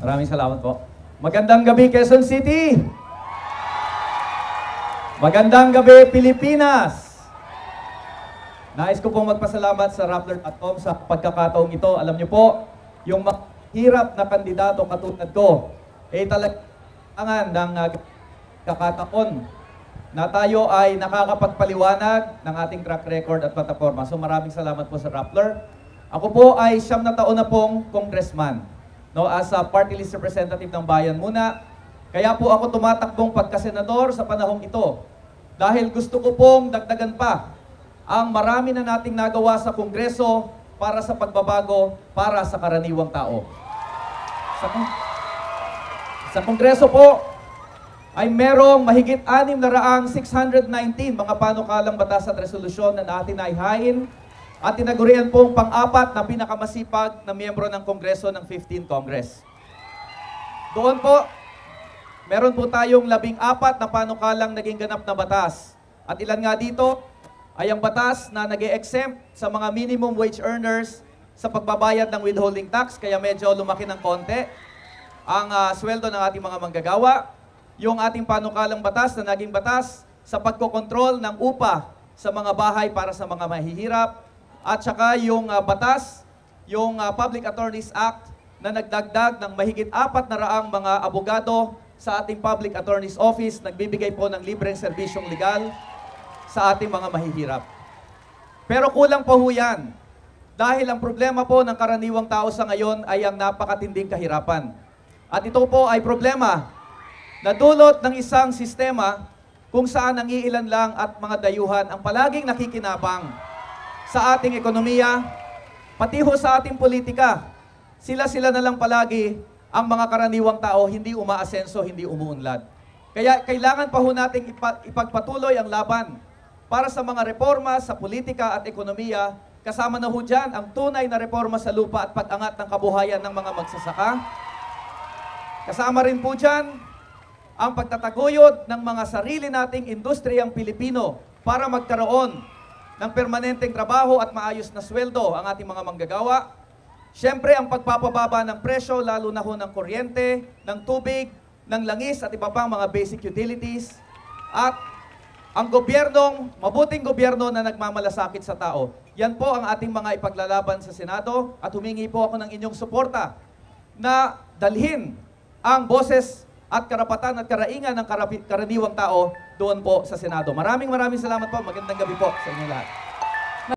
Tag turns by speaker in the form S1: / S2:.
S1: Maraming salamat po. Magandang gabi, Quezon City! Magandang gabi, Pilipinas! Nais ko pong magpasalamat sa Rappler.com sa pagkakataong ito. Alam niyo po, yung mahirap na kandidato katulad ko, talagang ng kakataon na tayo ay nakakapagpaliwanag ng ating track record at plataforma. So maraming salamat po sa Rappler. Ako po ay 9 na taon na pong congressman, no, as a party list representative ng bayan muna. Kaya po ako tumatakbong pagkasenador sa panahong ito. Dahil gusto ko pong dagdagan pa ang marami na nating nagawa sa Kongreso para sa pagbabago, para sa karaniwang tao. Sa Kongreso po ay merong mahigit 619 mga panukalang batas at resolusyon na natin naihain at tinagurian pong pang-apat na pinakamasipag na miyembro ng Kongreso ng 15th Congress. Doon po, meron po tayong 14 na panukalang naging ganap na batas. At ilan nga dito ay ang batas na nag-e-exempt sa mga minimum wage earners sa pagbabayad ng withholding tax, kaya medyo lumaki ng konti ang sweldo ng ating mga manggagawa. Yung ating panukalang batas na naging batas sa pagkokontrol ng upa sa mga bahay para sa mga mahihirap. At saka yung batas, yung Public Attorneys Act na nagdagdag ng mahigit 400 mga abogado sa ating Public Attorney's Office, nagbibigay po ng libreng serbisyong legal sa ating mga mahihirap. Pero kulang pa ho yan. Dahil ang problema po ng karaniwang tao sa ngayon ay ang napakatinding kahirapan. At ito po ay problema na dulot ng isang sistema kung saan ang iilan lang at mga dayuhan ang palaging nakikinabang sa ating ekonomiya, pati ho sa ating politika. Sila-sila na lang palagi ang mga karaniwang tao, hindi umaasenso, hindi umuunlad. Kaya kailangan pa ho nating ipagpatuloy ang laban para sa mga reforma sa politika at ekonomiya. Kasama na ho dyan ang tunay na reforma sa lupa at pag-angat ng kabuhayan ng mga magsasaka. Kasama rin po dyan ang pagtataguyod ng mga sarili nating industriyang Pilipino para magkaroon ng permanenteng trabaho at maayos na sweldo ang ating mga manggagawa. Siyempre, ang pagpapababa ng presyo, lalo na ho ng kuryente, ng tubig, ng langis at iba pang mga basic utilities. At ang gobyernong, mabuting gobyerno na nagmamalasakit sa tao. Yan po ang ating mga ipaglalaban sa Senado at humingi po ako ng inyong suporta na dalhin ang boses at karapatan at karaingan ng karaniwang tao doon po sa Senado. Maraming salamat po. Magandang gabi po sa inyo lahat.